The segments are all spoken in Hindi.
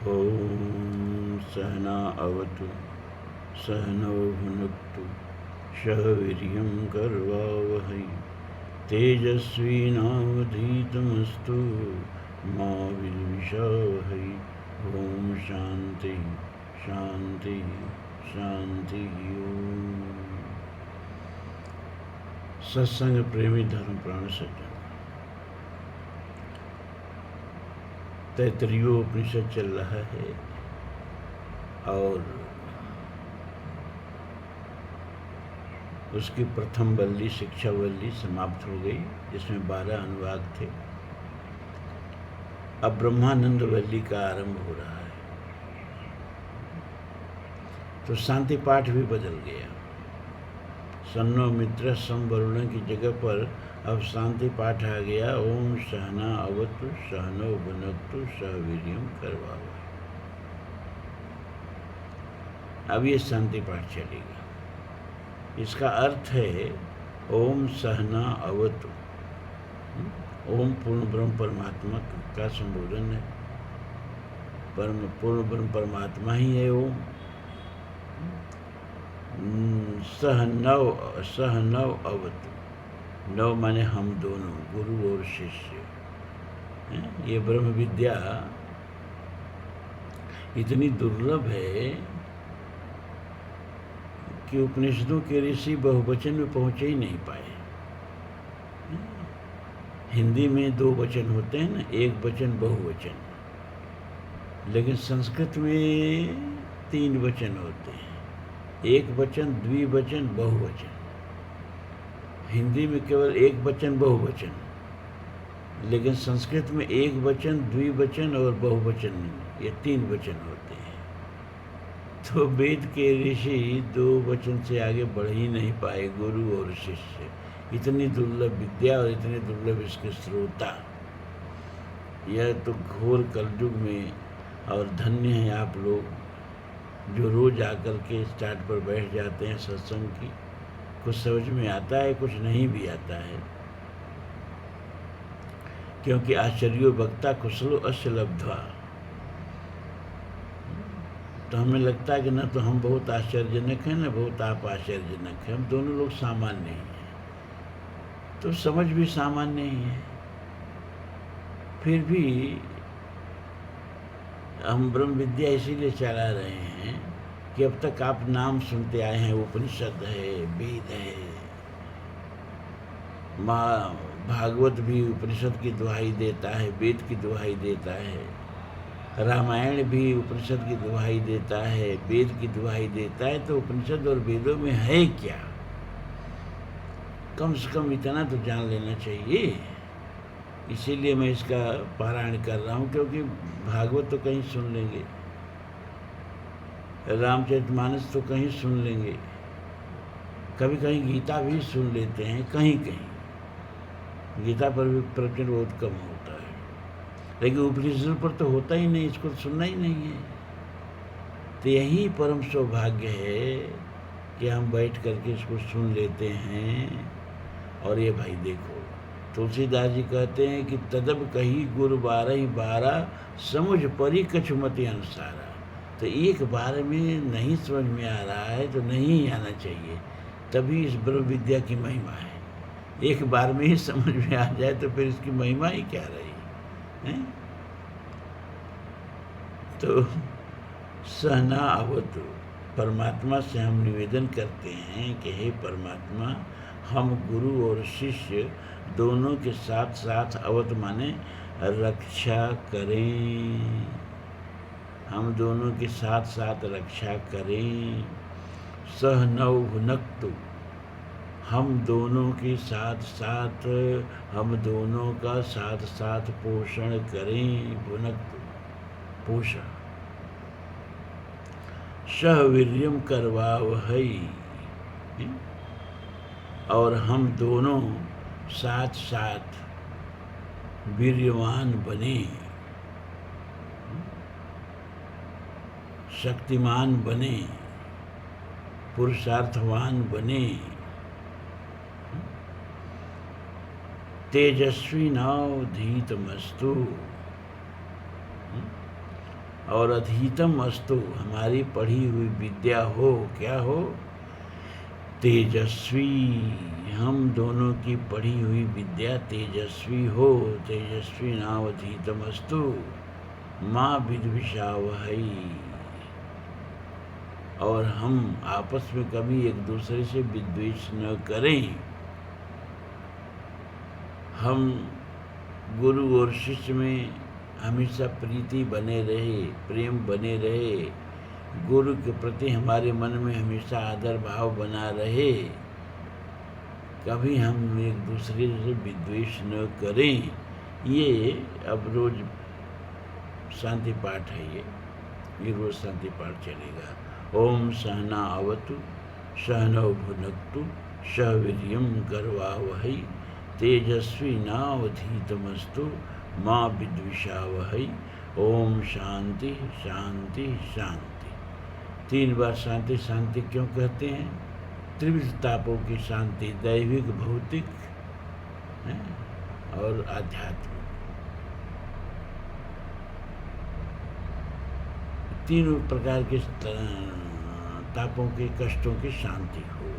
ॐ सहना अवतु सहनौ भुनक्तु सह वीर्यं करवावहै तेजस्विनावधीतमस्तु मा विद्विषावहै। ॐ शांति शांति शांति। ओम सत्संग प्रेमी धर्म प्राण सज्जन, तैत्तरीयोपनिषद चल रहा है और उसकी प्रथम वल्ली शिक्षा वल्ली समाप्त हो गई, जिसमें 12 अनुवाद थे। अब ब्रह्मानंद वल्ली का आरंभ हो रहा है। तो शांति पाठ भी बदल गया। सन्नो मित्र संवरुण की जगह पर अब शांति पाठ आ गया। ओम सहना अवतु सहनो भुनक्तु सह वीर्यं करवावहै। अब ये शांति पाठ चलेगा। इसका अर्थ है ओम सहना अवतु। ओम पूर्ण ब्रह्म परमात्मा का संबोधन है। पूर्ण ब्रह्म परमात्मा ही है ओम। सहनव अवतु। नव माने हम दोनों, गुरु और शिष्य। ये ब्रह्म विद्या इतनी दुर्लभ है कि उपनिषदों के ऋषि बहुवचन में पहुंचे ही नहीं पाए। हिंदी में 2 वचन होते हैं ना, एक वचन बहुवचन, लेकिन संस्कृत में 3 वचन होते हैं, एक वचन द्विवचन बहुवचन। हिंदी में केवल एक वचन बहुवचन, लेकिन संस्कृत में एक वचन द्विवचन और बहुवचन, ये 3 वचन होते हैं। तो वेद के ऋषि 2 वचन से आगे बढ़ ही नहीं पाए, गुरु और शिष्य। इतनी दुर्लभ विद्या और इतने दुर्लभ इसके श्रोता, यह तो घोर कलयुग में। और धन्य हैं आप लोग जो रोज आकर के स्टार्ट पर बैठ जाते हैं सत्संग की। कुछ समझ में आता है, कुछ नहीं भी आता है, क्योंकि आश्चर्यो वक्ता कुशलो अस्य लब्ध्वा। तो हमें लगता है कि न तो हम बहुत आश्चर्यजनक हैं, न बहुत आप आश्चर्यजनक हैं। हम दोनों लोग सामान्य ही हैं, तो समझ भी सामान्य ही है। फिर भी हम ब्रह्म विद्या इसीलिए चला रहे हैं कि अब तक आप नाम सुनते आए हैं, उपनिषद है, वेद है, माँ भागवत भी उपनिषद की दुहाई देता है, वेद की दुहाई देता है, रामायण भी उपनिषद की दुहाई देता है, वेद की दुहाई देता है। तो उपनिषद और वेदों में है क्या? कम से कम इतना तो जान लेना चाहिए। इसीलिए मैं इसका पारायण कर रहा हूँ, क्योंकि भागवत तो कहीं सुन लेंगे, रामचरितमानस तो कहीं सुन लेंगे, कभी कहीं गीता भी सुन लेते हैं, कहीं कहीं गीता पर भी प्रवचन बहुत कम होता है, लेकिन उपनिषद पर तो होता ही नहीं, इसको सुनना ही नहीं है। तो यही परम सौभाग्य है कि हम बैठ करके इसको सुन लेते हैं। और ये भाई देखो, तुलसीदास जी कहते हैं कि तदब कही गुरु 12 समुझ परी कछुमति अनुसारा। तो एक बार में नहीं समझ में आ रहा है तो नहीं आना चाहिए, तभी इस ब्रह्म विद्या की महिमा है। एक बार में ही समझ में आ जाए तो फिर इसकी महिमा ही क्या रही है? तो सहना अवतु, परमात्मा से हम निवेदन करते हैं कि हे परमात्मा, हम गुरु और शिष्य दोनों के साथ साथ, अवत माने रक्षा करें, हम दोनों के साथ साथ रक्षा करें। सहनौ भुनक्तु, हम दोनों के साथ साथ, हम दोनों का साथ साथ पोषण करें। भुनक्तु पोषण। सह वीर्यं करवावहै, और हम दोनों साथ साथ वीर्यवान बने, शक्तिमान बने, पुरुषार्थवान बने, तेजस्वी नावधीतमस्तु। और अधीतम अस्तु, हमारी पढ़ी हुई विद्या हो, क्या हो? तेजस्वी, हम दोनों की पढ़ी हुई विद्या तेजस्वी हो। तेजस्वी नावधीतम अस्तु माँ विद्विषावहै। और हम आपस में कभी एक दूसरे से विद्वेष न करें। हम गुरु और शिष्य में हमेशा प्रीति बने रहे, प्रेम बने रहे, गुरु के प्रति हमारे मन में हमेशा आदर भाव बना रहे, कभी हम एक दूसरे से विद्वेष न करें। ये अब रोज शांति पाठ है, ये रोज शांति पाठ चलेगा। ओम सहना अवतु सहनौ भुनक्तु सह वीर्यं करवावहै तेजस्वी नावधीतमस्तु माँ विद्विषावहै। ओम शांति शांति शांति। 3 बार शांति शांति क्यों कहते हैं? त्रिविध तापों की शांति, दैविक, भौतिक और आध्यात्मिक, तीनों प्रकार के तापों के, कष्टों की शांति हो।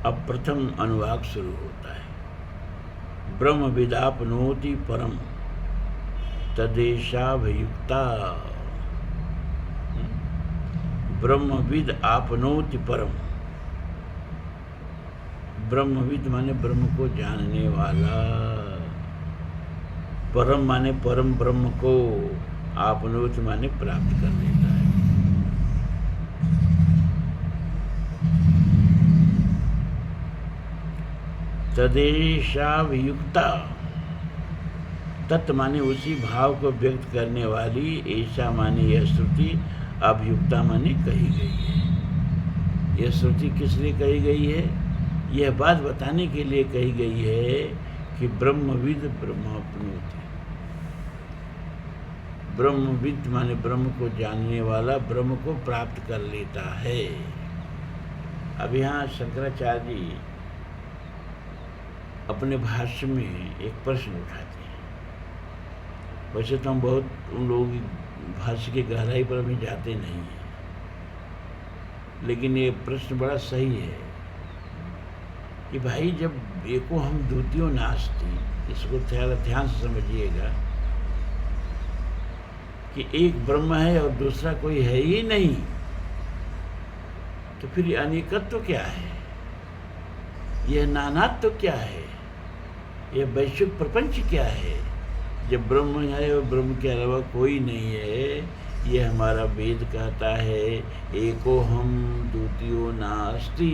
अब प्रथम अनुवाक शुरू होता है। ब्रह्म विदापनोति परम तदेशाभियुक्ता। ब्रह्मविद आपनोति परम। ब्रह्मविद माने ब्रह्म को जानने वाला, परम माने परम ब्रह्म को, आपनोति माने प्राप्त कर लेता है। तदेशाभियुक्ता, तत् माने उसी भाव को व्यक्त करने वाली, ऐसा माने यह श्रुति, अभियुक्ता माने कही गई है। यह श्रुति किस लिए कही गई है? यह बात बताने के लिए कही गई है कि ब्रह्मविद ब्रह्माप्नोति। ब्रह्मविद माने ब्रह्म को जानने वाला ब्रह्म को प्राप्त कर लेता है। अब यहाँ शंकराचार्य जी अपने भाष्य में एक प्रश्न उठाते हैं। वैसे तो हम बहुत उन लोगों की भाष्य की गहराई पर अभी जाते नहीं हैं, लेकिन ये प्रश्न बड़ा सही है कि भाई जब एको हम द्वितीयो नास्ति, इसको ध्यान से समझिएगा कि एक ब्रह्म है और दूसरा कोई है ही नहीं, तो फिर ये अनेकत्व क्या है? यह नानात्व क्या है? यह वैश्विक प्रपंच क्या है? जब ब्रह्म है और ब्रह्म के अलावा कोई नहीं है, यह हमारा वेद कहता है, एको हम द्वितीयो नास्ति।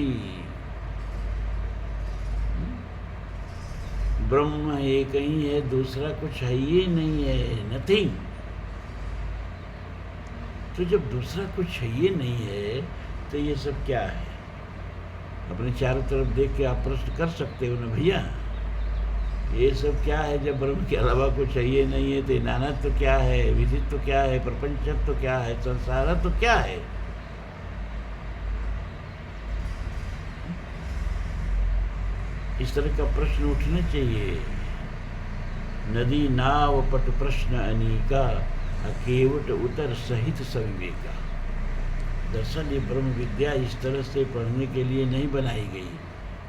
ब्रह्म एक ही है, दूसरा कुछ है ही नहीं है, नथिंग। तो जब दूसरा कुछ है ही नहीं है, तो ये सब क्या है? अपने चारों तरफ देख के आप प्रश्न कर सकते हो ना भैया, ये सब क्या है? जब ब्रह्म के अलावा कुछ है ही नहीं है, तो नानात्व तो क्या है, विधित्व तो क्या है, प्रपंचत्व तो क्या है, संसारत्व तो क्या है? इस तरह का प्रश्न उठना चाहिए। नदी नाव पट प्रश्न अनीका, केवट उतर सहित सविवेका। दरअसल ये ब्रह्म विद्या इस तरह से पढ़ने के लिए नहीं बनाई गई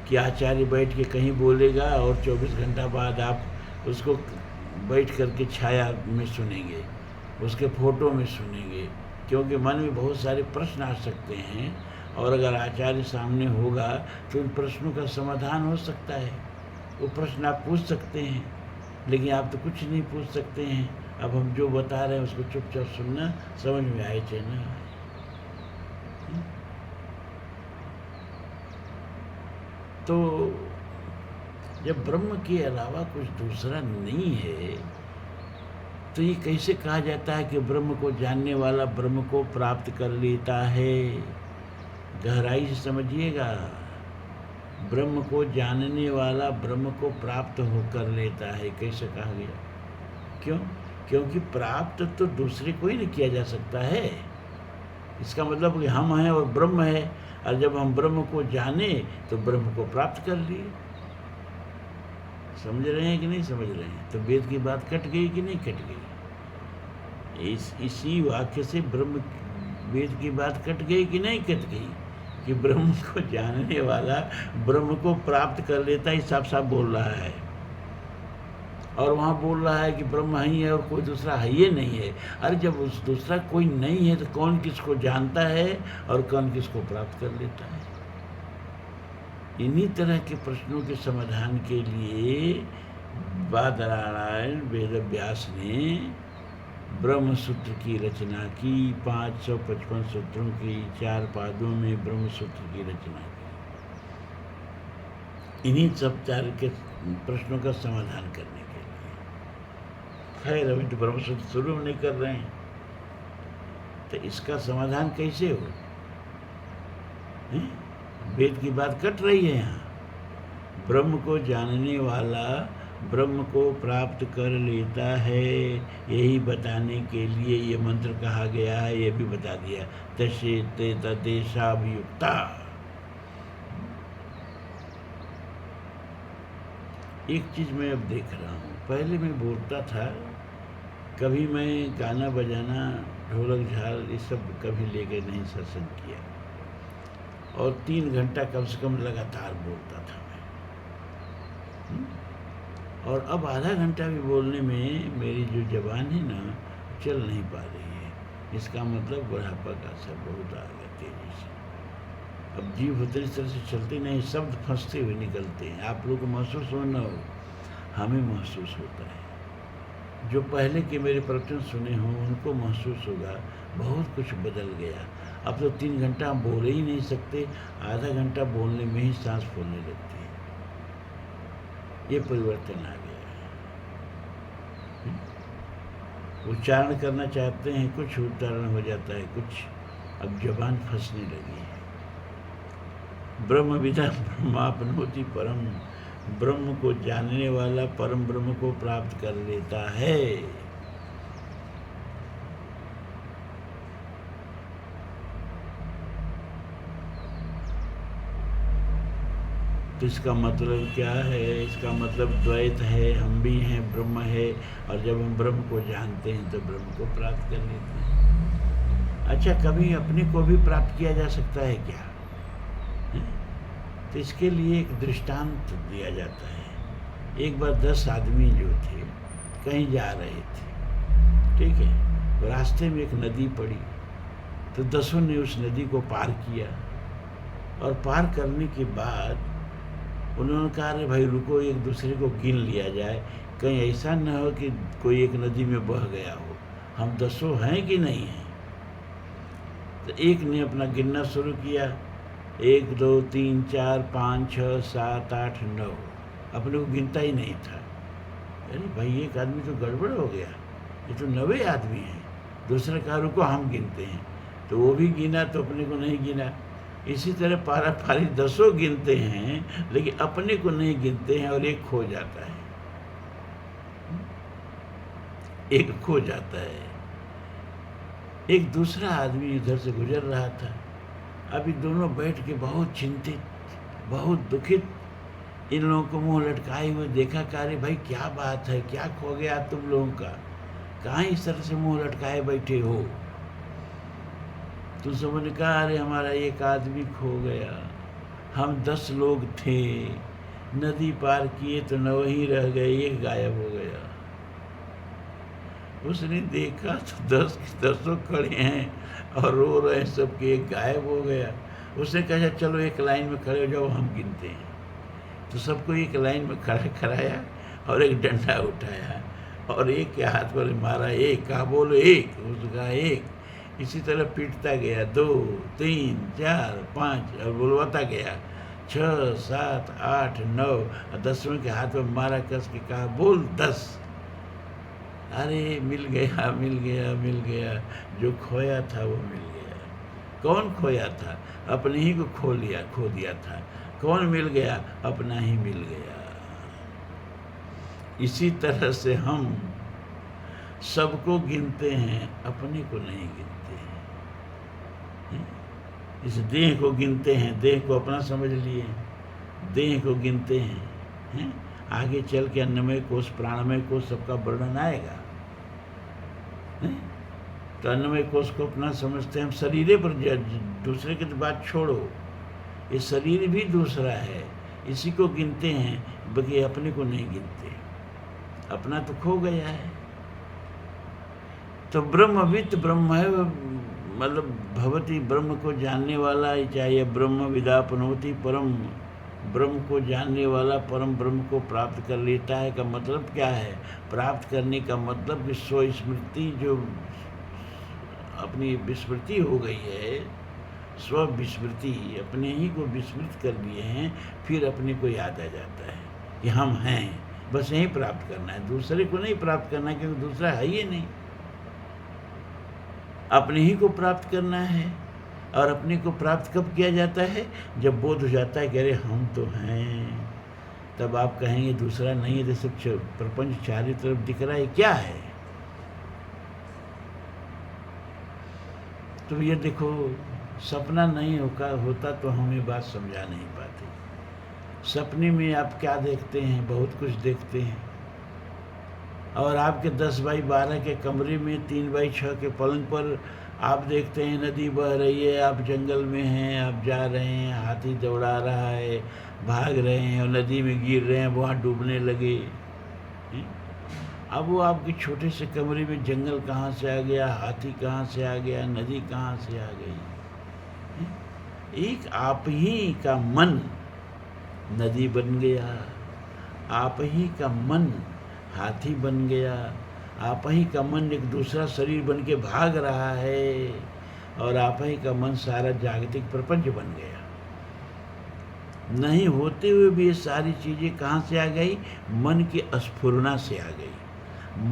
कि आचार्य बैठ के कहीं बोलेगा और 24 घंटा बाद आप उसको बैठ करके छाया में सुनेंगे, उसके फोटो में सुनेंगे, क्योंकि मन में बहुत सारे प्रश्न आ सकते हैं और अगर आचार्य सामने होगा तो उन प्रश्नों का समाधान हो सकता है। वो प्रश्न आप पूछ सकते हैं, लेकिन आप तो कुछ नहीं पूछ सकते हैं। अब हम जो बता रहे हैं उसको चुपचाप सुनना, समझ में आए चाहे ना आए। तो जब ब्रह्म के अलावा कुछ दूसरा नहीं है, तो ये कैसे कहा जाता है कि ब्रह्म को जानने वाला ब्रह्म को प्राप्त कर लेता है? गहराई से समझिएगा। ब्रह्म को जानने वाला ब्रह्म को प्राप्त होकर लेता है, कैसे कहा गया? क्यों? क्योंकि प्राप्त तो दूसरे को ही नहीं किया जा सकता है। इसका मतलब कि हम हैं और ब्रह्म है, और जब हम ब्रह्म को जाने तो ब्रह्म को प्राप्त कर लिए। समझ रहे हैं कि नहीं समझ रहे हैं? तो वेद की बात कट गई कि नहीं कट गई? इसी वाक्य से ब्रह्म वेद की बात कट गई कि नहीं कट गई, कि ब्रह्म को जानने वाला ब्रह्म को प्राप्त कर लेता है, साफ साफ बोल रहा है। और वहाँ बोल रहा है कि ब्रह्म ही है और कोई दूसरा है ये नहीं है। अरे जब उस दूसरा कोई नहीं है तो कौन किसको जानता है और कौन किसको प्राप्त कर लेता है? इन्हीं तरह के प्रश्नों के समाधान के लिए बादरायण वेद व्यास ने ब्रह्म सूत्र की रचना की। 555 सूत्रों की 4 पादों में ब्रह्म सूत्र की रचना की, इन्हीं सब 4 के प्रश्नों का समाधान करने के लिए। खैर अभी तो ब्रह्म सूत्र शुरू नहीं कर रहे हैं, तो इसका समाधान कैसे हो? वेद की बात कट रही है यहाँ। ब्रह्म को जानने वाला ब्रह्म को प्राप्त कर लेता है, यही बताने के लिए ये मंत्र कहा गया है। ये भी बता दिया, तस्येते तद्देशाभियुक्ता। एक चीज़ मैं अब देख रहा हूँ, पहले मैं बोलता था, कभी मैं गाना बजाना ढोलक झाल ये सब कभी लेके नहीं सत्संग किया, और 3 घंटा कम से कम लगातार बोलता था मैं। और अब आधा घंटा भी बोलने में मेरी जो ज़बान है ना चल नहीं पा रही है। इसका मतलब बुढ़ापा का असर बहुत आ गया तेजी से। अब जीभ उतनी तरह से चलती नहीं, शब्द फंसते हुए निकलते हैं। आप लोग को महसूस हो ना हो, हमें महसूस होता है। जो पहले के मेरे प्रवचन सुने हों उनको महसूस होगा बहुत कुछ बदल गया। अब तो 3 घंटा हम बोल ही नहीं सकते, आधा घंटा बोलने में ही सांस फूलने लगती है। ये परिवर्तन आ गया है। उच्चारण करना चाहते हैं, कुछ उच्चारण हो जाता है, कुछ अब जबान फंसने लगी है। ब्रह्म विदा ब्रह्मापनोति परम, ब्रह्म को जानने वाला परम ब्रह्म को प्राप्त कर लेता है। तो इसका मतलब क्या है? इसका मतलब द्वैत है, हम भी हैं, ब्रह्म है, और जब हम ब्रह्म को जानते हैं तो ब्रह्म को प्राप्त कर लेते हैं। अच्छा, कभी अपने को भी प्राप्त किया जा सकता है क्या? तो इसके लिए एक दृष्टांत दिया जाता है। एक बार 10 आदमी जो थे कहीं जा रहे थे, ठीक है, तो रास्ते में एक नदी पड़ी, तो 10 ने उस नदी को पार किया, और पार करने के बाद उन्होंने कहा, अरे भाई रुको, एक दूसरे को गिन लिया जाए, कहीं ऐसा न हो कि कोई एक नदी में बह गया हो, हम 10 हैं कि नहीं हैं। तो एक ने अपना गिनना शुरू किया, 1 2 3 4 5 6 7 8 9, अपने को गिनता ही नहीं था। अरे भाई एक आदमी तो गड़बड़ हो गया, ये तो 90 आदमी हैं। दूसरे कहा रुको हम गिनते हैं, तो वो भी गिना तो अपने को नहीं गिना। इसी तरह पारा पारी 10 गिनते हैं लेकिन अपने को नहीं गिनते हैं, और एक खो जाता है, एक खो जाता है। एक दूसरा आदमी इधर से गुजर रहा था, अभी दोनों बैठ के बहुत चिंतित, बहुत दुखित, इन लोगों को मुंह लटकाए हुए देखा, कहा अरे भाई क्या बात है, क्या खो गया तुम लोगों का, कहाँ इस तरह से मुंह लटकाए बैठे हो। तो सबने कहा अरे हमारा एक आदमी खो गया, हम 10 लोग थे, नदी पार किए तो 9 ही रह गए, एक गायब हो गया। उसने देखा तो 10 के 10 खड़े हैं और रो रहे हैं, सबके एक गायब हो गया। उसने कहा चलो एक लाइन में खड़े हो जाओ, हम गिनते हैं। तो सबको एक लाइन में खड़ा कराया और एक डंडा उठाया और एक के हाथ पर मारा, एक कहा बोलो एक, उसका एक, इसी तरह पीटता गया, 2 3 4 5 और बुलवाता गया, 6 7 8 9, और 10वें के हाथ में मारा, कस के कहा बोल 10। अरे मिल गया मिल गया मिल गया, जो खोया था वो मिल गया। कौन खोया था? अपने ही को खो दिया था। कौन मिल गया? अपना ही मिल गया। इसी तरह से हम सबको गिनते हैं, अपने को नहीं गिनते हैं। इस देह को गिनते हैं, देह को अपना समझ लिए, देह को गिनते हैं। आगे चल के अन्नमय कोश, प्राणमय कोश सबका वर्णन आएगा। तो अन्नमय कोश को अपना समझते हैं हम। शरीर पर दूसरे की तो बात छोड़ो, ये शरीर भी दूसरा है, इसी को गिनते हैं, बाकी अपने को नहीं गिनते। अपना तो खो गया है। तो ब्रह्मविद ब्रह्म है, मतलब भवती ब्रह्म को जानने वाला, चाहे ब्रह्म विदापनोति परम, ब्रह्म को जानने वाला परम ब्रह्म को प्राप्त कर लेता है। का मतलब क्या है? प्राप्त करने का मतलब कि स्वस्मृति, जो अपनी विस्मृति हो गई है, स्व विस्मृति, अपने ही को विस्मृत कर लिए हैं, फिर अपने को याद आ जाता है कि हम हैं। बस यही प्राप्त करना है, दूसरे को नहीं प्राप्त करना है, क्योंकि दूसरा है ही नहीं। अपने ही को प्राप्त करना है। और अपने को प्राप्त कब किया जाता है? जब बोध हो जाता है कि अरे हम तो हैं। तब आप कहेंगे दूसरा नहीं है, तो सब प्रपंच चारों तरफ दिख रहा है, क्या है? तो ये देखो, सपना नहीं होता तो हम ये बात समझा नहीं पाते। सपने में आप क्या देखते हैं? बहुत कुछ देखते हैं। और आपके 10 बाई 12 के कमरे में 3 बाई 6 के पलंग पर आप देखते हैं नदी बह रही है, आप जंगल में हैं, आप जा रहे हैं, हाथी दौड़ा रहा है, भाग रहे हैं और नदी में गिर रहे हैं, वहाँ डूबने लगे। अब वो आपके छोटे से कमरे में जंगल कहाँ से आ गया, हाथी कहाँ से आ गया, नदी कहाँ से आ गई? एक आप ही का मन नदी बन गया, आप ही का मन हाथी बन गया, आप ही का मन एक दूसरा शरीर बन के भाग रहा है, और आप ही का मन सारा जागतिक प्रपंच बन गया। नहीं होते हुए भी ये सारी चीज़ें कहाँ से आ गई? मन की स्फुरना से आ गई।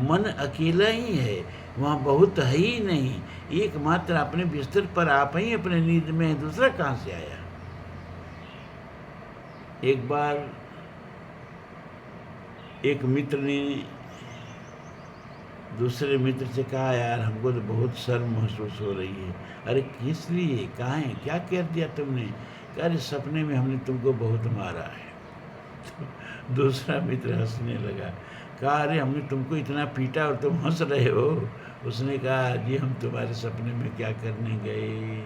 मन अकेला ही है, वहाँ बहुत है ही नहीं, एकमात्र अपने बिस्तर पर आप ही अपने नींद में है, दूसरा कहाँ से आया? एक बार एक मित्र ने दूसरे मित्र से कहा, यार हमको तो बहुत शर्म महसूस हो रही है। अरे किस लिए? कहाँ है? क्या कर दिया तुमने? अरे सपने में हमने तुमको बहुत मारा है। तो दूसरा मित्र हंसने लगा, कहा अरे हमने तुमको इतना पीटा और तुम हंस रहे हो? उसने कहा जी हम तुम्हारे सपने में क्या करने गए?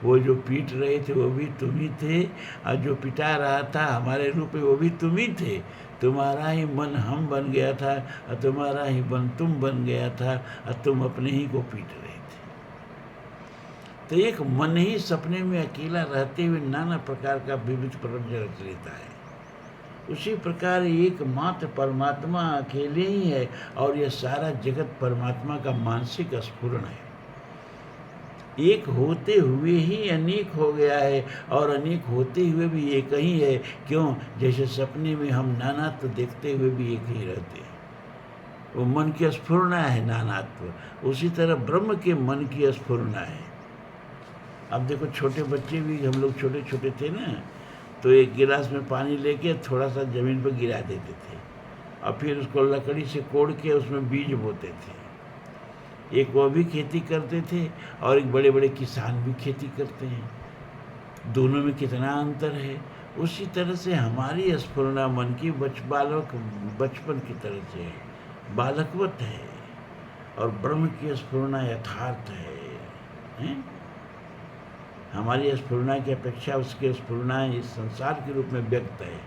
वो जो पीट रहे थे वो भी तुम ही थे, और जो पिटा रहा था हमारे रूप में वो भी तुम ही थे। तुम्हारा ही मन हम बन गया था, और तुम्हारा ही मन तुम बन गया था, और तुम अपने ही को पीट रहे थे। तो एक मन ही सपने में अकेला रहते हुए नाना प्रकार का विविध प्रपंच रच लेता है। उसी प्रकार एकमात्र परमात्मा अकेले ही है, और यह सारा जगत परमात्मा का मानसिक स्फुरण है। एक होते हुए ही अनेक हो गया है, और अनेक होते हुए भी एक ही है। क्यों? जैसे सपने में हम नानात्व देखते हुए भी एक ही रहते हैं, वो मन की स्फुरना है नानात्व। उसी तरह ब्रह्म के मन की स्फुरना है। अब देखो छोटे बच्चे भी, हम लोग छोटे छोटे थे ना, तो एक गिलास में पानी लेके थोड़ा सा ज़मीन पर गिरा देते थे, और फिर उसको लकड़ी से कोड़ के उसमें बीज बोते थे। एक वो भी खेती करते थे, और एक बड़े बड़े किसान भी खेती करते हैं। दोनों में कितना अंतर है। उसी तरह से हमारी स्फुरना मन की बचपन की तरह से है, बालकवत है, और ब्रह्म की स्फुरना यथार्थ है? हमारी स्फुरना की अपेक्षा उसकी स्फुरना इस संसार के रूप में व्यक्त है।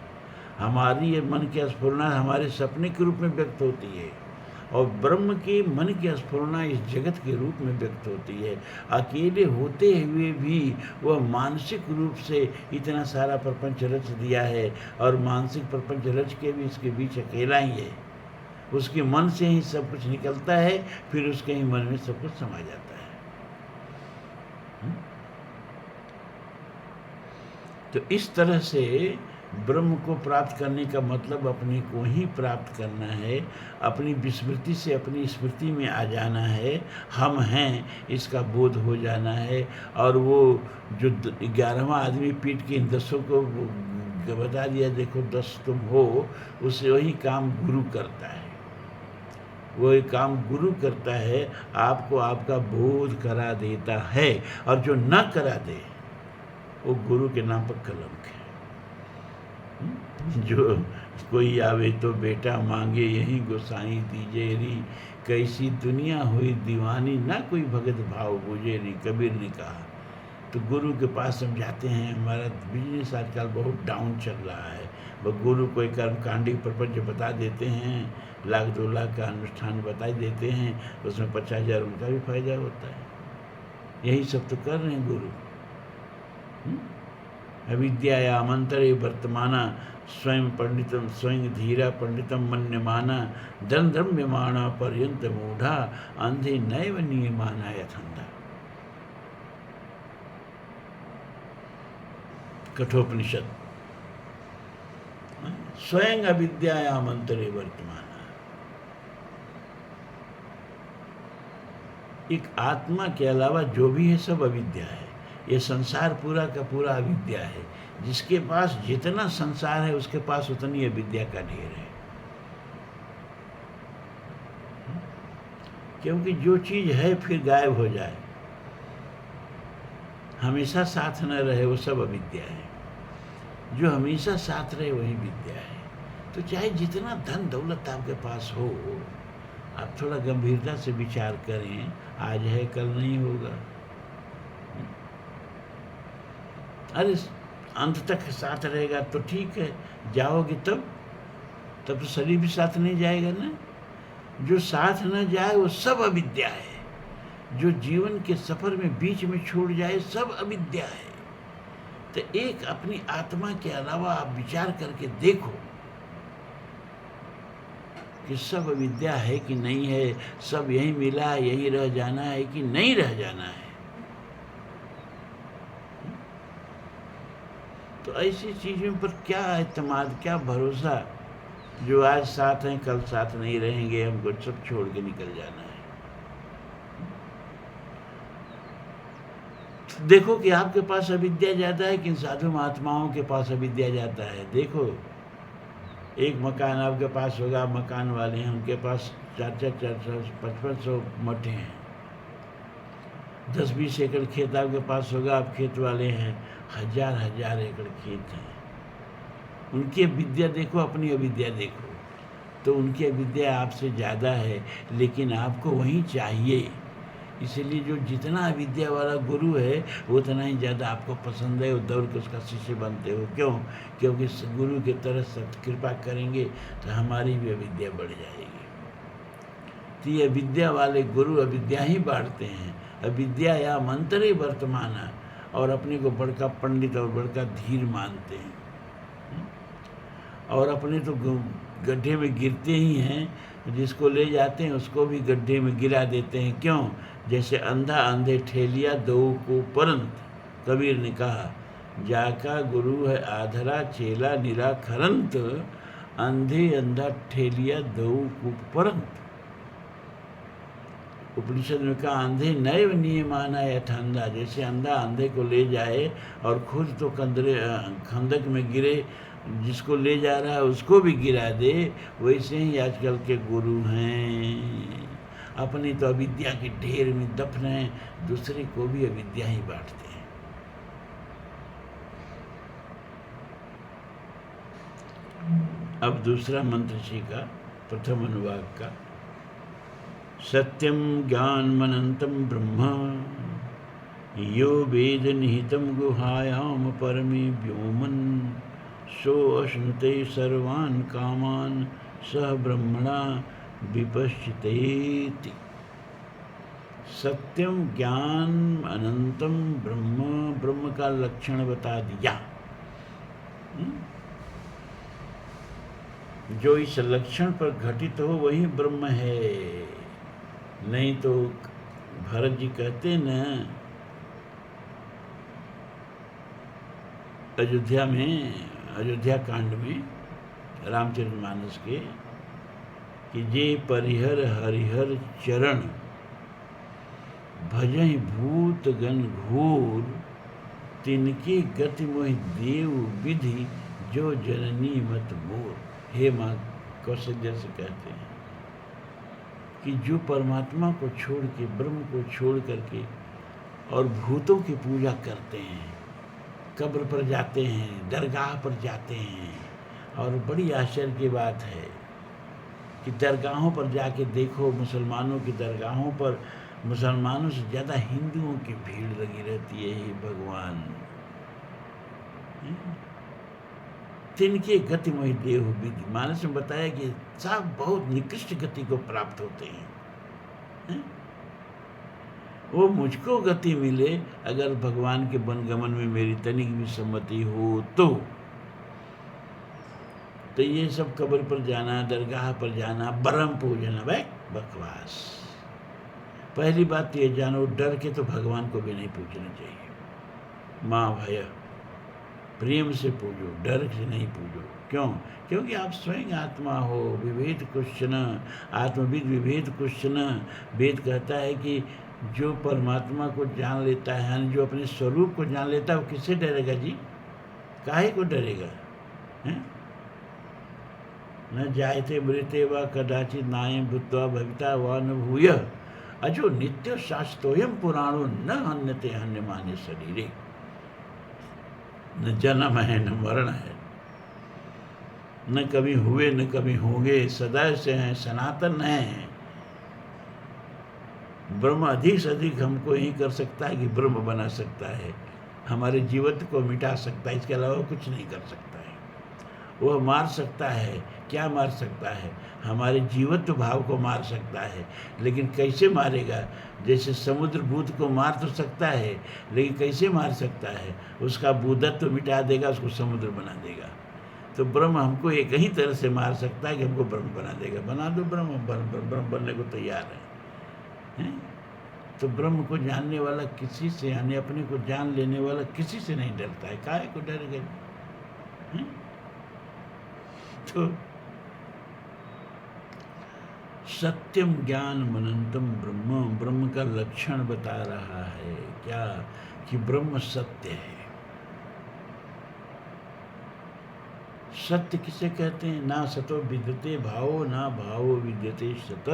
हमारी ये मन की स्फुरना हमारे सपने के रूप में व्यक्त होती है, और ब्रह्म की मन की स्फुरना इस जगत के रूप में व्यक्त होती है। अकेले होते हुए भी वह मानसिक रूप से इतना सारा प्रपंच रच दिया है, और मानसिक प्रपंच रच के भी इसके बीच अकेला ही है। उसके मन से ही सब कुछ निकलता है, फिर उसके ही मन में सब कुछ समा जाता है। तो इस तरह से ब्रह्म को प्राप्त करने का मतलब अपने को ही प्राप्त करना है, अपनी विस्मृति से अपनी स्मृति में आ जाना है, हम हैं इसका बोध हो जाना है। और वो जो 11वां आदमी पीट के इन 10 को बता दिया, देखो 10 तुम हो, उससे वही काम गुरु करता है। वही काम गुरु करता है, आपको आपका बोध करा देता है। और जो न करा दे वो गुरु के नाम पर कलंक है। जो कोई आवे तो बेटा मांगे, यही गोसाई दीजे री, कैसी दुनिया हुई दीवानी, ना कोई भगत भाव बुझे री, कबीर ने कहा। तो गुरु के पास हम जाते हैं, हमारा बिजनेस आजकल बहुत डाउन चल रहा है, वह गुरु कोई कर्मकांडी प्रपंच बता देते हैं, 1,00,000-2,00,000 का अनुष्ठान बता देते हैं, उसमें 50,000 उनका भी फायदा होता है। यही सब तो कर रहे हैं गुरु। अविद्या मंत्रे वर्तमाना स्वयं पंडितम स्वयं धीरा पंडितम मन्यमाना धन द्रव्यमाणा पर्यंत मूढ़ा अंधे नैव नियमाना यथंधा। कठोपनिषद। स्वयं अविद्या मंत्रे वर्तमाना। एक आत्मा के अलावा जो भी है सब अविद्या है। ये संसार पूरा का पूरा अविद्या है। जिसके पास जितना संसार है उसके पास उतनी अविद्या का ढेर है। क्योंकि जो चीज है फिर गायब हो जाए, हमेशा साथ न रहे, वो सब अविद्या है। जो हमेशा साथ रहे वही विद्या है। तो चाहे जितना धन दौलत आपके पास हो, आप थोड़ा गंभीरता से विचार करें, आज है कल नहीं होगा। अरे अंत तक साथ रहेगा तो ठीक है, जाओगे तब तो शरीर भी साथ नहीं जाएगा ना। जो साथ न जाए वो सब अविद्या है। जो जीवन के सफर में बीच में छूट जाए सब अविद्या है। तो एक अपनी आत्मा के अलावा आप विचार करके देखो कि सब अविद्या है कि नहीं है, सब यही मिला, यही रह जाना है कि नहीं रह जाना है। तो ऐसी चीज़ों पर क्या एतमाद, क्या भरोसा, जो आज साथ हैं कल साथ नहीं रहेंगे, हमको सब छोड़ के निकल जाना है। तो देखो कि आपके पास अविद्या ज़्यादा है कि साधु महात्माओं के पास अविद्या ज़्यादा है। देखो, एक मकान आपके पास होगा, मकान वाले हैं उनके पास 400-500 मठे हैं। 10-20 एकड़ खेत आपके पास होगा, आप खेत वाले हैं, 1000-1000 एकड़ खेत हैं। उनकी विद्या देखो, अपनी अविद्या देखो, तो उनकी अविद्या आपसे ज़्यादा है, लेकिन आपको वही चाहिए। इसलिए जो जितना अविद्या वाला गुरु है उतना ही ज़्यादा आपको पसंद है, और दौड़ के उसका शिष्य बनते हो। क्यों? क्योंकि गुरु की तरह सब कृपा करेंगे तो हमारी भी अविद्या बढ़ जाएगी। तो ये अविद्या वाले गुरु अविद्या ही बांटते हैं, अविद्या या मंत्रे वर्तमाना, और अपने को बड़का पंडित और बड़का धीर मानते हैं, और अपने तो गड्ढे में गिरते ही हैं, जिसको ले जाते हैं उसको भी गड्ढे में गिरा देते हैं। क्यों? जैसे अंधा अंधे ठेलिया दो को परंत, कबीर ने कहा, जाका गुरु है आधरा चेला निराखरंत, अंधे अंधा ठेलिया दो को परंत। उपनिषद में कहा, अंधे नैव नियमाना यथांधा। जैसे अंधा अंधे को ले जाए और खुद तो खंदक में गिरे, जिसको ले जा रहा है उसको भी गिरा दे, वैसे ही आजकल के गुरु हैं। अपनी तो अविद्या के ढेर में दफन हैं, दूसरे को भी अविद्या ही बांटते हैं। अब दूसरा मंत्र जी का प्रथम अनुवाक का, सत्यम ज्ञानमनंतम ब्रह्म यो वेद निहितम गुहायाम परमे व्योमन सो अश्नुते सर्वान् कामान सह ब्रह्मणा विपश्चितेति। सत्यम ज्ञान अनंतम ब्रह्म, ब्रह्म का लक्षण बता दिया। जो इस लक्षण पर घटित हो वही ब्रह्म है। नहीं तो भरत जी कहते न, अयोध्या कांड में रामचरितमानस के, कि जे परिहर हरिहर चरण भजहि भूत गण घोर, तिनके गति मोहि देव विधि जो जननी मत मोर। हे माँ कौशल्या से कहते हैं कि जो परमात्मा को छोड़ के, ब्रह्म को छोड़ करके और भूतों की पूजा करते हैं, कब्र पर जाते हैं, दरगाह पर जाते हैं, और बड़ी आश्चर्य की बात है कि दरगाहों पर जाके देखो, मुसलमानों की दरगाहों पर मुसलमानों से ज़्यादा हिंदुओं की भीड़ लगी रहती है। हे भगवान, तिनके गति मोहि देहु विधि। मानस में बताया कि सब बहुत निकृष्ट गति को प्राप्त होते हैं। वो मुझको गति मिले अगर भगवान के वनगमन में मेरी तनिक भी सम्मति हो तो ये सब कब्र पर जाना, दरगाह पर जाना, ब्रह्म पूजना, बकवास। पहली बात ये जानो, डर के तो भगवान को भी नहीं पूजना चाहिए। माँ भय प्रेम से पूजो, डर से नहीं पूजो। क्यों? क्योंकि आप स्वयं आत्मा हो। विभेद क्वेश्चन आत्मविद विभेद क्वेश्चन। वेद कहता है कि जो परमात्मा को जान लेता है, यानी जो अपने स्वरूप को जान लेता है, वो किससे डरेगा जी? काहे को डरेगा? हैं? न जायते मृते व कदाचित नायं भूत्वा भविता व न भूय अजो नित्य शास्त्रोयम पुराणो न हन्यते हन्यमाने शरीरे। न जन्म है न मरण है, न कभी हुए न कभी होंगे, सदा से हैं, सनातन हैं। ब्रह्म अधिक से अधिक हमको यही कर सकता है कि ब्रह्म बना सकता है, हमारे जीवत्व को मिटा सकता है, इसके अलावा कुछ नहीं कर सकता है। वह मार सकता है, क्या मार सकता है? हमारे जीवत्व भाव को मार सकता है, लेकिन कैसे मारेगा? जैसे समुद्र बुद्ध को मार तो सकता है, लेकिन कैसे मार सकता है? उसका बुद्धत्व मिटा देगा, उसको समुद्र बना देगा। तो ब्रह्म हमको एक ही तरह से मार सकता है कि हमको ब्रह्म बना देगा। बना दो ब्रह्म, ब्रह्म बनने को तैयार है। तो ब्रह्म को जानने वाला किसी से, यानी अपने को जान लेने वाला किसी से नहीं डरता है। काहे को डरेगा? तो सत्यम ज्ञान मनंतम ब्रह्म, ब्रह्म का लक्षण बता रहा है क्या? कि ब्रह्म सत्य है। सत्य किसे कहते हैं? ना सतो विद्यते भावो, ना भावो विद्यते सत।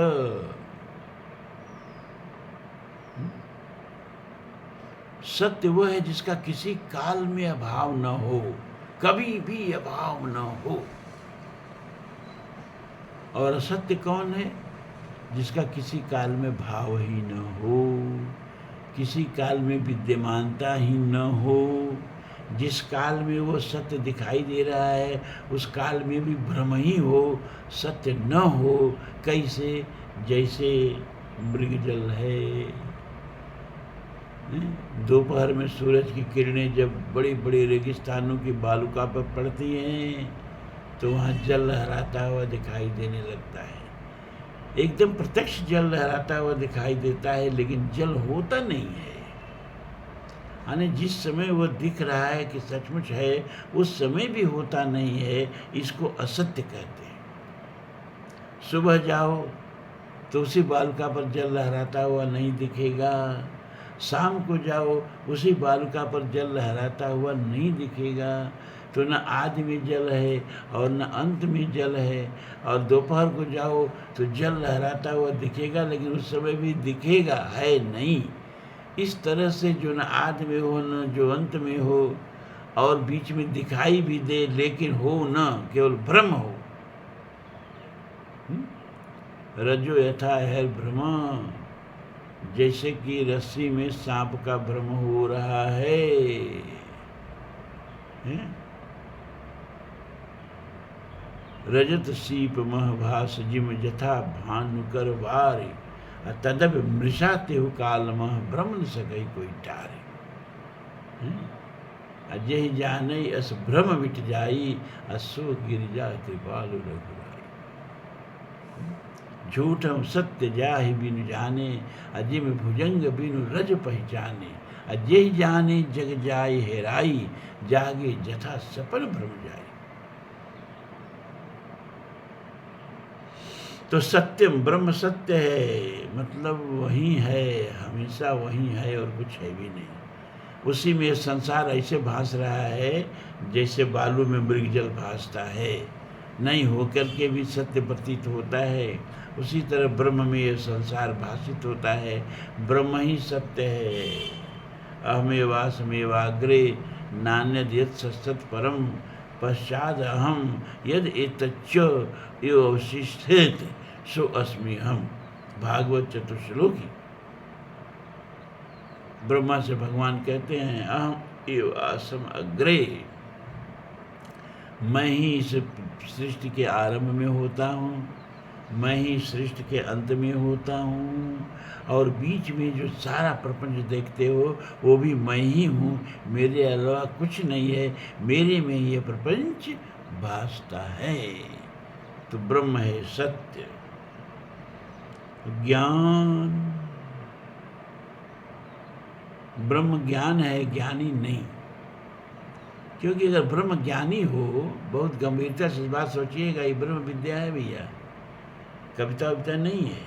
सत्य वो है जिसका किसी काल में अभाव न हो, कभी भी अभाव न हो। और असत्य कौन है? जिसका किसी काल में भाव ही न हो, किसी काल में विद्यमानता ही न हो। जिस काल में वो सत्य दिखाई दे रहा है, उस काल में भी भ्रम ही हो, सत्य न हो। कैसे? जैसे मृगजल है। दोपहर में सूरज की किरणें जब बड़ी बड़ी रेगिस्तानों की बालुका पर पड़ती हैं, तो वहाँ जल लहराता हुआ दिखाई देने लगता है। एकदम प्रत्यक्ष जल लहराता हुआ दिखाई देता है, लेकिन जल होता नहीं है। यानी जिस समय वो दिख रहा है कि सचमुच है, उस समय भी होता नहीं है। इसको असत्य कहते हैं। सुबह जाओ तो उसी बालुका पर जल लहराता हुआ नहीं दिखेगा, शाम को जाओ उसी बालुका पर जल लहराता हुआ नहीं दिखेगा। तो न आदि में जल है और न अंत में जल है। और दोपहर को जाओ तो जल लहराता हुआ दिखेगा, लेकिन उस समय भी दिखेगा है नहीं। इस तरह से जो न आदि में हो, न जो अंत में हो, और बीच में दिखाई भी दे लेकिन हो न, केवल भ्रम हो। रज्जो यथा है भ्रम, जैसे कि रस्सी में सांप का भ्रम हो रहा है। रजत सीप महभास जिम जथा भानुकर वारे, तदब मृषा तेहु काल मह भ्रम न सकई कोई टारे। अजय जाने अस भ्रम मिट जाई, असो गिरिजा कृपालु रघुराई। झूठम सत्य जाहि बिनु जाने, अजिम भुजंग बिनु रज पहचाने। अजय जाने जग जाय हेराई, जागे जथा सपन भ्रम जाई। तो सत्यम ब्रह्म सत्य है, मतलब वही है, हमेशा वही है और कुछ है भी नहीं। उसी में संसार ऐसे भास रहा है जैसे बालू में मृगजल भासता है, नहीं होकर के भी सत्य प्रतीत होता है। उसी तरह ब्रह्म में यह संसार भाषित होता है। ब्रह्म ही सत्य है। अहमेवासमेवाग्रे नान्यद यत् सत्सत् परम, पश्चाद अहम यद एतच्च एव अवशिष्ठेत सो अस्मि हम। भागवत चतुश्लोकी। ब्रह्मा से भगवान कहते हैं अहम एव आसम अग्रे, मैं ही इस सृष्टि के आरंभ में होता हूँ, मैं ही सृष्टि के अंत में होता हूँ, और बीच में जो सारा प्रपंच देखते हो वो भी मैं ही हूँ, मेरे अलावा कुछ नहीं है, मेरे में ये प्रपंच भासता है। तो ब्रह्म है सत्य। ज्ञान, ब्रह्म ज्ञान है, ज्ञानी नहीं। क्योंकि अगर ब्रह्म ज्ञानी हो, बहुत गंभीरता से इस बात सोचिएगा, ये ब्रह्म विद्या है भैया, कविता विता नहीं है।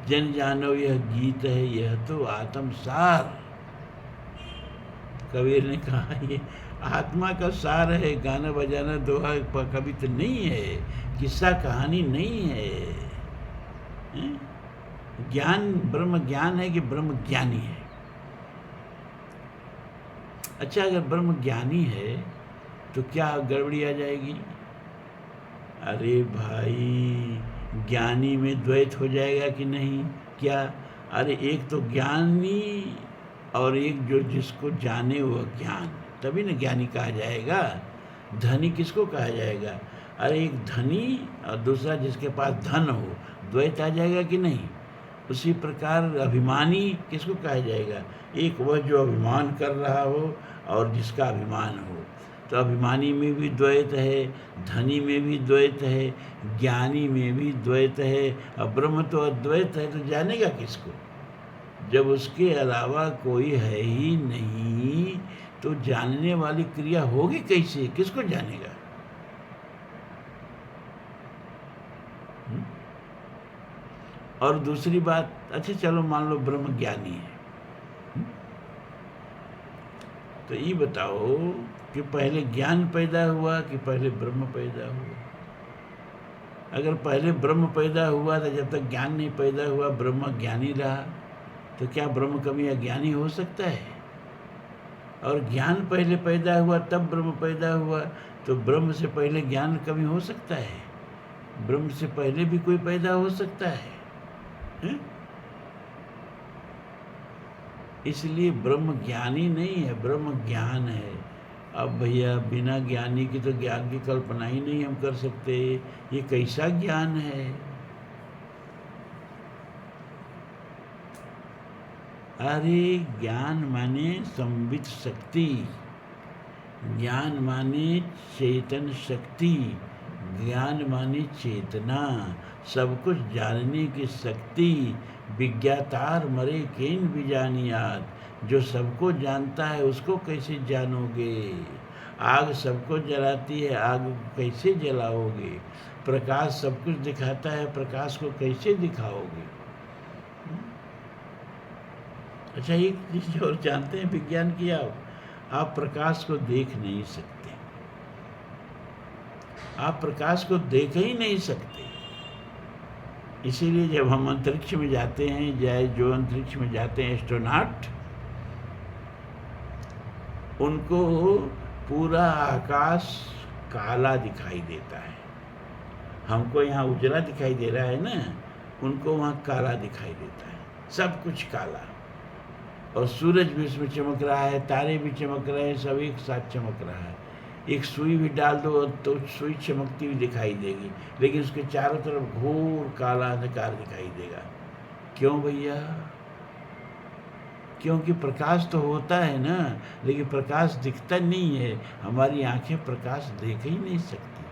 जन जानो यह गीत है, यह तो आत्म सार। कबीर ने कहा ये आत्मा का सार है, गाना बजाना दोहा कविता नहीं है, किस्सा कहानी नहीं है। हैं? ज्ञान ब्रह्म ज्ञान है कि ब्रह्म ज्ञानी है। अच्छा, अगर ब्रह्म ज्ञानी है तो क्या गड़बड़ी आ जाएगी? अरे भाई, ज्ञानी में द्वैत हो जाएगा कि नहीं? क्या? अरे एक तो ज्ञानी और एक जो जिसको जाने वह ज्ञान, तभी ना ज्ञानी कहा जाएगा। धनी किसको कहा जाएगा? अरे एक धनी और दूसरा जिसके पास धन हो, द्वैत आ जाएगा कि नहीं? उसी प्रकार अभिमानी किसको कहा जाएगा? एक वह जो अभिमान कर रहा हो और जिसका अभिमान हो। तो अभिमानी में भी द्वैत है, धनी में भी द्वैत है, ज्ञानी में भी द्वैत है। अब ब्रह्म तो अद्वैत है, तो जानेगा किसको? जब उसके अलावा कोई है ही नहीं तो जानने वाली क्रिया होगी कैसे? किसको जानेगा? और दूसरी बात, अच्छा चलो मान लो ब्रह्म ज्ञानी है, तो ये बताओ कि पहले ज्ञान पैदा हुआ कि पहले ब्रह्म पैदा हुआ? अगर पहले ब्रह्म पैदा हुआ तो जब तक ज्ञान नहीं पैदा हुआ ब्रह्म ज्ञानी रहा, तो क्या ब्रह्म कभी अज्ञानी हो सकता है? और ज्ञान पहले पैदा हुआ तब ब्रह्म पैदा हुआ, तो ब्रह्म से पहले ज्ञान कभी हो सकता है? ब्रह्म से पहले भी कोई पैदा हो सकता है? इसलिए ब्रह्म ज्ञानी नहीं है, ब्रह्म ज्ञान है। अब भैया बिना ज्ञानी की तो ज्ञान की कल्पना ही नहीं हम कर सकते। ये कैसा ज्ञान है? अरे ज्ञान माने संवित शक्ति, ज्ञान माने चेतन शक्ति, ज्ञान माने चेतना, सब कुछ जानने की शक्ति। विज्ञातार मरे केन बिजानियात, जो सबको जानता है उसको कैसे जानोगे? आग सबको जलाती है, आग को कैसे जलाओगे? प्रकाश सब कुछ दिखाता है, प्रकाश को कैसे दिखाओगे? अच्छा, एक चीज और जानते हैं विज्ञान की, आप प्रकाश को देख नहीं सकते, आप प्रकाश को देख ही नहीं सकते। इसीलिए जब हम अंतरिक्ष में जाते हैं, जो अंतरिक्ष में जाते हैं एस्ट्रोनॉट, उनको पूरा आकाश काला दिखाई देता है। हमको यहाँ उजला दिखाई दे रहा है ना, उनको वहाँ काला दिखाई देता है, सब कुछ काला। और सूरज भी उसमें चमक रहा है, तारे भी चमक रहे हैं, सब एक साथ चमक रहा है। एक सुई भी डाल दो तो सुई चमकती हुई दिखाई देगी, लेकिन उसके चारों तरफ घोर काला अंधकार दिखाई देगा। क्यों भैया? क्योंकि प्रकाश तो होता है ना, लेकिन प्रकाश दिखता नहीं है। हमारी आंखें प्रकाश देख ही नहीं सकती,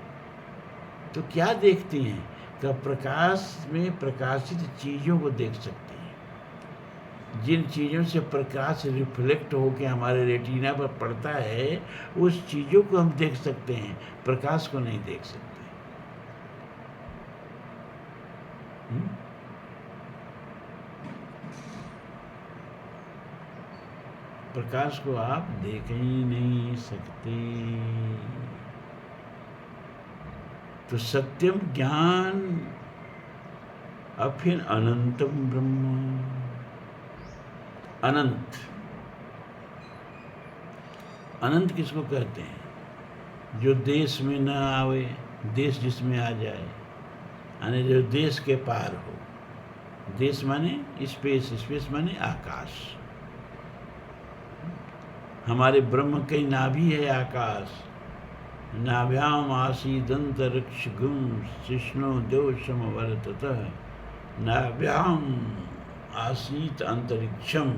तो क्या देखती हैं? कि प्रकाश में प्रकाशित चीज़ों को देख सकती हैं। जिन चीज़ों से प्रकाश रिफ्लेक्ट होकर हमारे रेटिना पर पड़ता है, उस चीज़ों को हम देख सकते हैं, प्रकाश को नहीं देख सकते। प्रकाश को आप देख ही नहीं सकते। तो सत्यम ज्ञान, अब फिर अनंतम ब्रह्म। अनंत, अनंत किसको कहते हैं? जो देश में न आवे, देश जिसमें आ जाए, यानी जो देश के पार हो। देश माने स्पेस, स्पेस माने आकाश। हमारे ब्रह्म की नाभि है आकाश। नाभ्याम आसीदंतरिक्षगुं शिष्णो देव समवर्ततः। नाभ्याम आसीत अंतरिक्षम।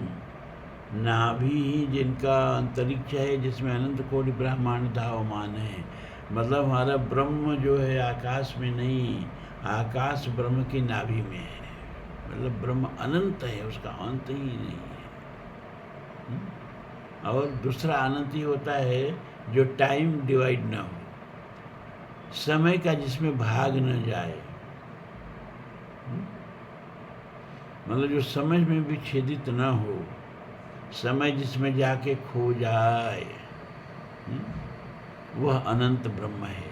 नाभि ही जिनका अंतरिक्ष है, जिसमें अनंत कोटि ब्रह्मांड धावमान है। मतलब हमारा ब्रह्म जो है आकाश में नहीं, आकाश ब्रह्म की नाभि में है। मतलब ब्रह्म अनंत है, उसका अंत ही नहीं है। और दूसरा अनंत ही होता है जो टाइम डिवाइड ना हो, समय का जिसमें भाग न जाए। मतलब जो समय में भी छेदित न हो, समय जिसमें जाके खो जाए, वह अनंत ब्रह्म है।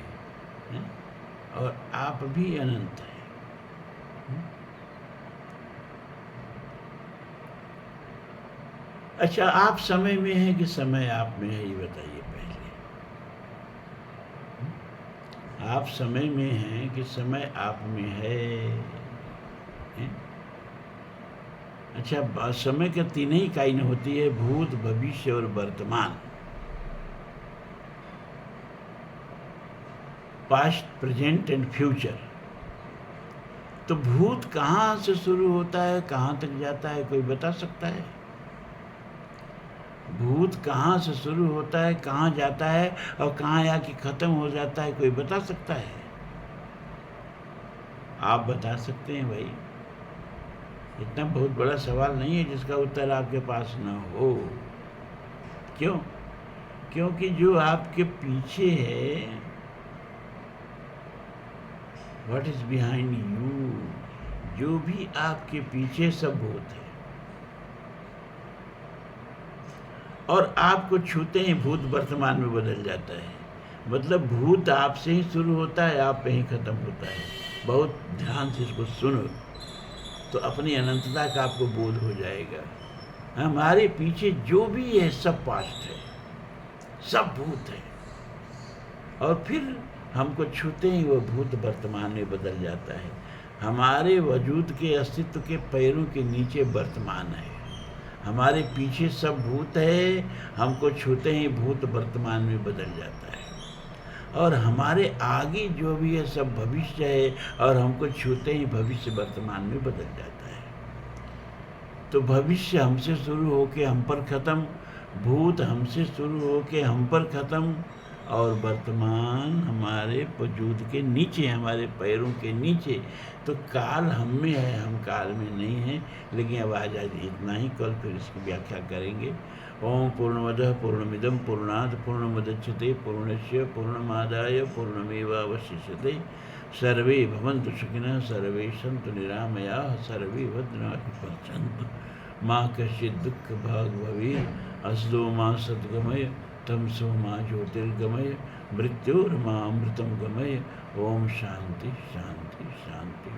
और आप भी अनंत है। अच्छा, आप समय में हैं कि समय आप में है, ये बताइए पहले। आप समय में हैं कि समय आप में है? अच्छा, समय के तीन ही इकाई होती है, भूत, भविष्य और वर्तमान। Past, present and future. तो भूत कहाँ से शुरू होता है, कहाँ तक जाता है, कोई बता सकता है? भूत कहाँ से शुरू होता है, कहाँ जाता है और कहाँ आके खत्म हो जाता है, कोई बता सकता है? आप बता सकते हैं भाई। इतना बहुत बड़ा सवाल नहीं है जिसका उत्तर आपके पास न हो। क्यों? क्योंकि जो आपके पीछे है, व्हाट इज बिहाइंड यू, जो भी आपके पीछे सब भूत है। और आपको छूते ही भूत वर्तमान में बदल जाता है। मतलब भूत आपसे ही शुरू होता है, आप पे ही खत्म होता है। बहुत ध्यान से इसको सुनो तो अपनी अनंतता का आपको बोध हो जाएगा। हमारे पीछे जो भी है सब पास्ट है, सब भूत है। और फिर हमको छूते ही वो भूत वर्तमान में बदल जाता है। हमारे वजूद के अस्तित्व के पैरों के नीचे वर्तमान है। हमारे पीछे सब भूत है, हमको छूते ही भूत वर्तमान में बदल जाता है। और हमारे आगे जो भी है सब भविष्य है, और हमको छूते ही भविष्य वर्तमान में बदल जाता है। तो भविष्य हमसे शुरू होके हम पर खत्म, भूत हमसे शुरू होके हम पर खत्म, और वर्तमान हमारे वजूद के नीचे, हमारे पैरों के नीचे। तो काल हम में है, हम काल में नहीं है। लेकिन अब आज इतना ही, कल फिर इसकी व्याख्या करेंगे। ओम पूर्णमदः पूर्णमिदं पूर्णात् पूर्णमुदच्यते पूर्णस्य पूर्णमादाय पूर्णमेवावशिष्यते। सर्वे भवन्तु सुखिनः, सर्वे सन्तु निरामयाः, सर्वे भद्राणि पश्यन्तु, मा कश्चित् दुःखभाग् भवेत्। असतो मा सद्गमय, तमसो मा ज्योतिर्गमय, मृत्योर्मा अमृतं गमय। ओम शांति शांति शांति।